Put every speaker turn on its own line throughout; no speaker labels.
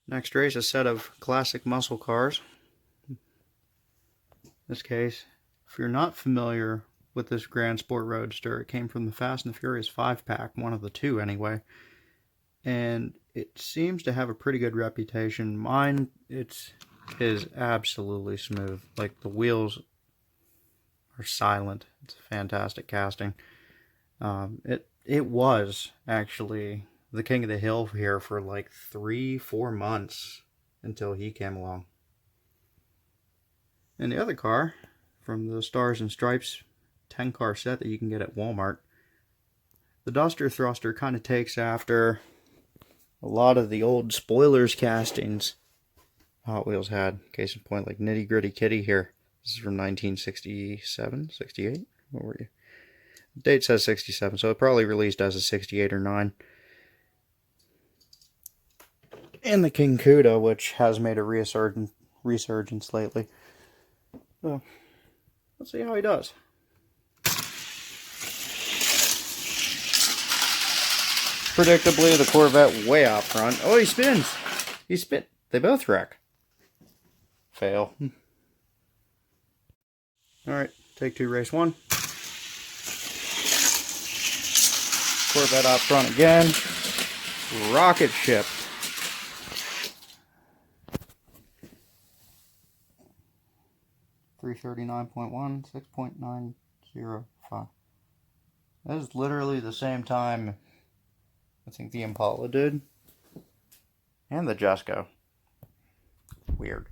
Next race, a set of classic muscle cars. In this case, if you're not familiar with this Grand Sport Roadster, it came from the Fast and the Furious 5-pack, one of the two anyway. And it seems to have a pretty good reputation. Mine, it is absolutely smooth. Like, the wheels are silent. It's a fantastic casting. It was actually the king of the hill here for like 3-4 months until he came along. And the other car from the Stars and Stripes 10-car set that you can get at Walmart, the Duster Thruster kind of takes after a lot of the old spoilers castings Hot Wheels had. Case in point, like Nitty Gritty Kitty here. This is from 1967, 68? What were you? The date says 67, so it probably released as a 68 or 9. And the King Cuda, which has made a resurgence lately. So, let's see how he does. Predictably, the Corvette way out front. Oh, he spins! He spin. They both wreck. Fail. Alright, take two, race one. Corvette out front again. Rocket ship. .1, 6.905. That is literally the same time I think the Impala did. And the Jesco. Weird.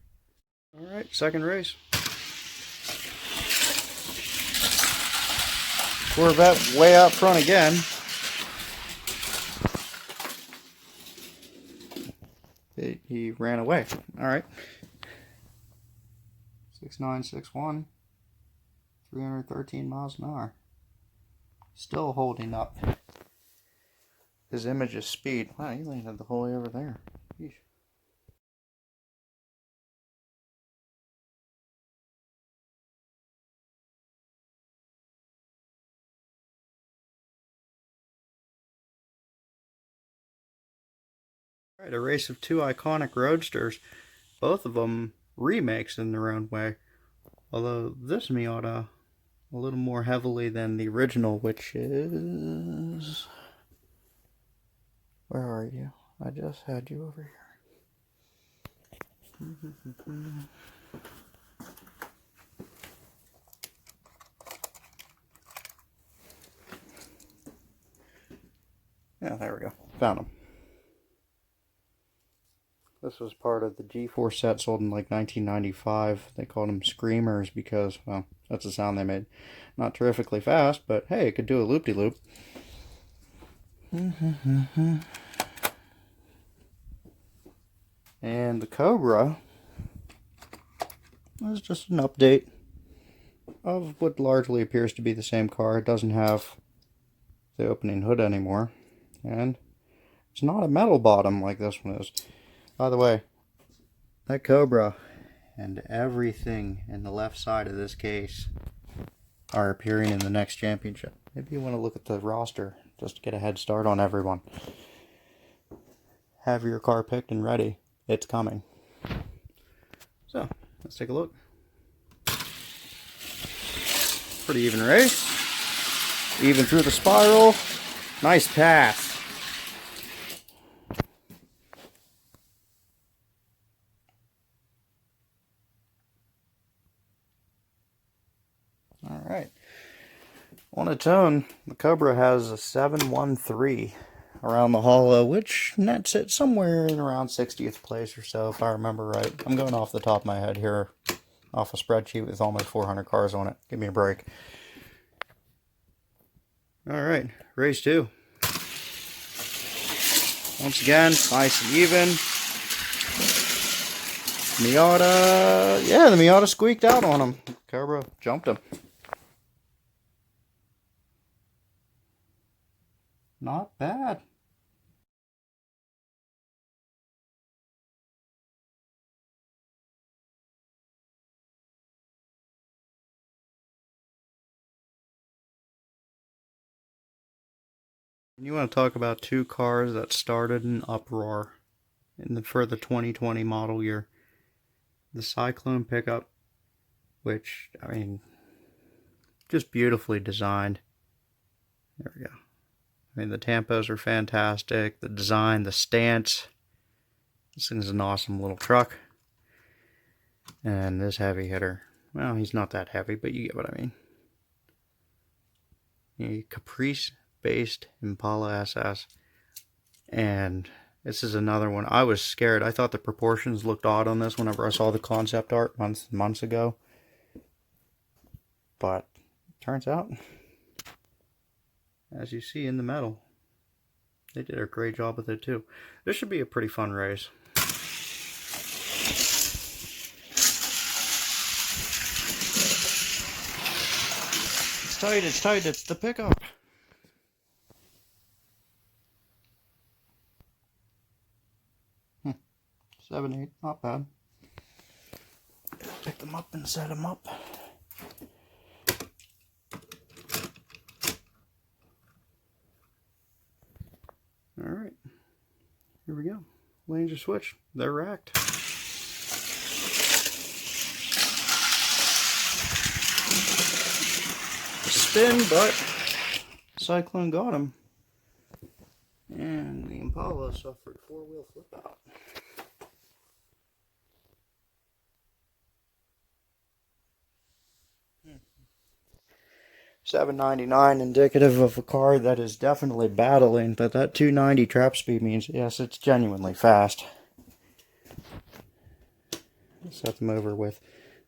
Alright, second race. Corvette way out front again. He ran away. Alright. 6961. 313 miles an hour. Still holding up his image's speed. Wow, he landed the whole way over there. Yeesh. Alright, a race of two iconic roadsters. Both of them remakes in their own way. Although this Miata a little more heavily than the original, which is... Where are you? I just had you over here. Yeah, there we go. Found them. This was part of the G4 set sold in like 1995. They called them Screamers because, well, that's the sound they made. Not terrifically fast, but hey, it could do a loop-de-loop. And the Cobra is just an update of what largely appears to be the same car. It doesn't have the opening hood anymore. And it's not a metal bottom like this one is. By the way, that Cobra and everything in the left side of this case are appearing in the next championship. Maybe you want to look at the roster just to get a head start on everyone. Have your car picked and ready. It's coming. So, let's take a look. Pretty even race. Even through the spiral. Nice pass. Alright. On its own, the Cobra has a 713 around the hollow, which nets it somewhere in around 60th place or so, if I remember right. I'm going off the top of my head here, off a spreadsheet with almost 400 cars on it. Give me a break. Alright, race two. Once again, nice and even. Miata, yeah, the Miata squeaked out on him. Cobra jumped him. Not bad. You want to talk about two cars that started an uproar for the 2020 model year. The Cyclone pickup, which, I mean, just beautifully designed. There we go. I mean, the tampos are fantastic. The design, the stance. This thing's an awesome little truck. And this heavy hitter. Well, he's not that heavy, but you get what I mean. A Caprice-based Impala SS. And this is another one. I was scared. I thought the proportions looked odd on this whenever I saw the concept art months ago. But turns out, as you see in the metal, they did a great job with it too. This should be a pretty fun race. It's tight, it's the pickup. Hmm. 7.8, not bad. Pick them up and set them up. Alright, here we go. Lanes are switched. They're racked. Spin, but Cyclone got him. And the Impala suffered 4-wheel flip out. $7.99, indicative of a car that is definitely battling, but that 290 trap speed means, yes, it's genuinely fast. Set them over with,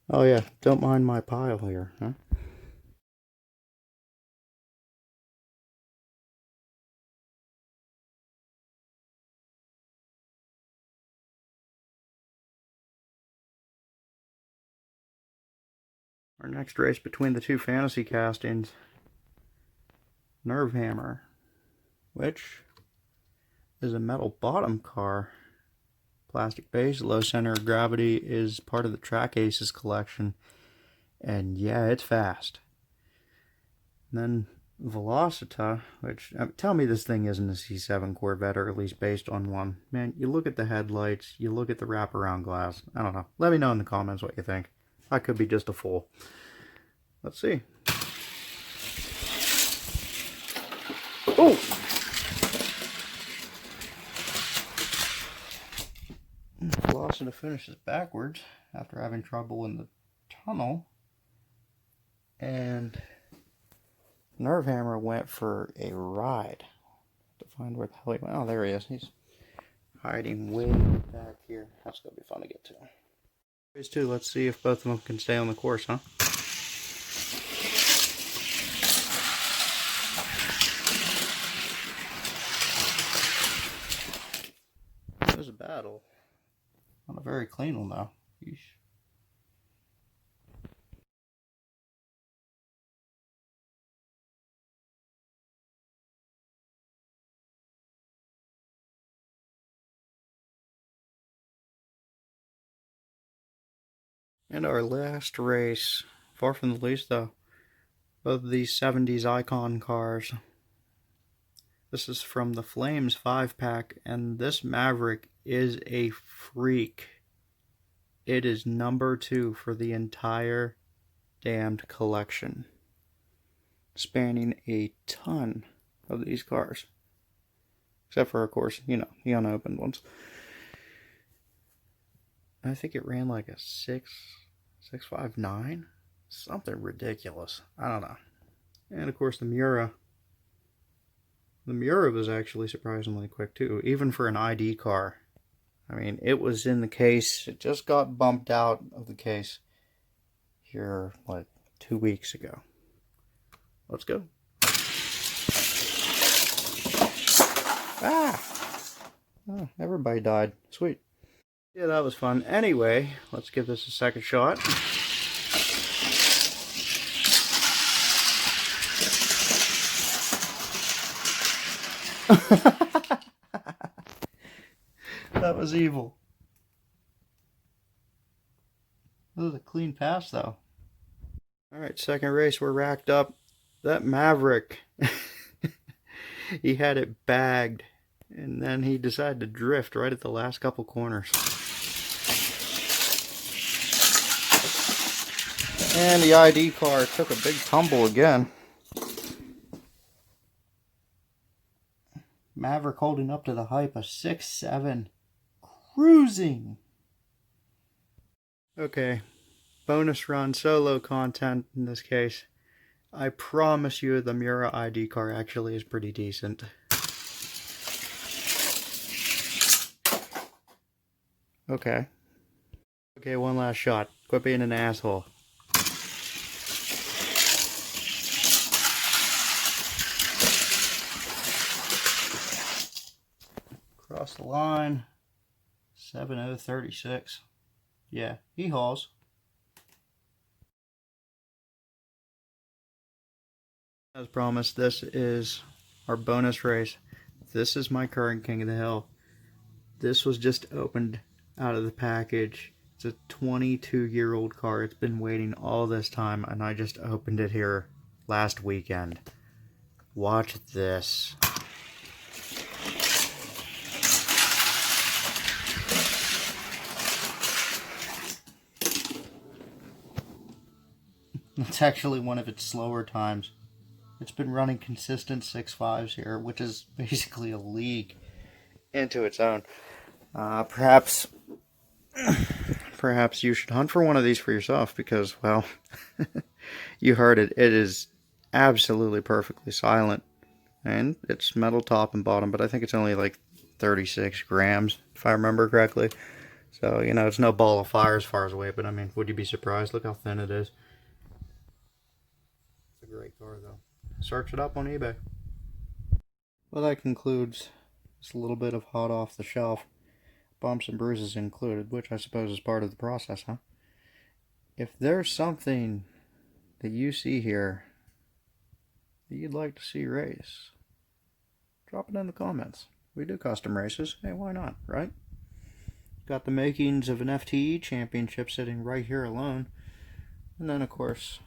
oh yeah, don't mind my pile here, huh? Our next race between the two fantasy castings, Nerve Hammer, which is a metal bottom car, plastic base, low center of gravity, is part of the Track Aces collection, and yeah, it's fast. And then Velocita, which, tell me this thing isn't a C7 Corvette, or at least based on one. Man, you look at the headlights, you look at the wraparound glass, I don't know. Let me know in the comments what you think. I could be just a fool. Let's see. Oh! Velocita finishes backwards after having trouble in the tunnel. And Nerve Hammer went for a ride. To find where the hell he went. Oh, there he is. He's hiding way back here. That's going to be fun to get to. Race 2, let's see if both of them can stay on the course, huh? It was a battle. Not a very clean one, though. Yeesh. And our last race, far from the least though, both of these 70s icon cars. This is from the Flames 5-pack, and this Maverick is a freak. It is number 2 for the entire damned collection, spanning a ton of these cars. Except for, of course, you know, the unopened ones. I think it ran like a 659, something ridiculous. I don't know. And of course the Miura. The Miura was actually surprisingly quick too, even for an ID car. I mean, it was in the case. It just got bumped out of the case here like 2 weeks ago. Let's go. Ah! Oh, everybody died. Sweet. Yeah, that was fun. Anyway, let's give this a second shot. That was evil. That was a clean pass, though. Alright, second race, we're racked up. That Maverick, he had it bagged. And then he decided to drift right at the last couple corners. And the ID car took a big tumble again. Maverick holding up to the hype, a 6.7, cruising. Okay, bonus run solo content in this case. I promise you the Miata ID car actually is pretty decent. Okay. Okay, one last shot. Quit being an asshole. Cross the line. 7.036. Yeah, he hauls. As promised, this is our bonus race. This is my current King of the Hill. This was just opened out of the package. It's a 22-year-old car. It's been waiting all this time, and I just opened it here last weekend. Watch this. It's actually one of its slower times. It's been running consistent 6.5s here, which is basically a league into its own. Perhaps you should hunt for one of these for yourself because, well, you heard it. It is absolutely perfectly silent. And it's metal top and bottom, but I think it's only like 36 grams, if I remember correctly. So, you know, it's no ball of fire as far as weight, but I mean, would you be surprised? Look how thin it is. It's a great car, though. Search it up on eBay. Well, that concludes just a little bit of hot off the shelf. Bumps and bruises included, which I suppose is part of the process, huh? If there's something that you see here that you'd like to see race, drop it in the comments. We do custom races. Hey, why not, right? Got the makings of an FTE championship sitting right here alone. And then, of course,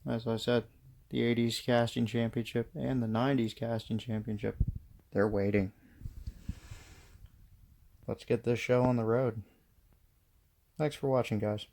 as I said, the 80s casting championship and the 90s casting championship. They're waiting. Let's get this show on the road. Thanks for watching, guys.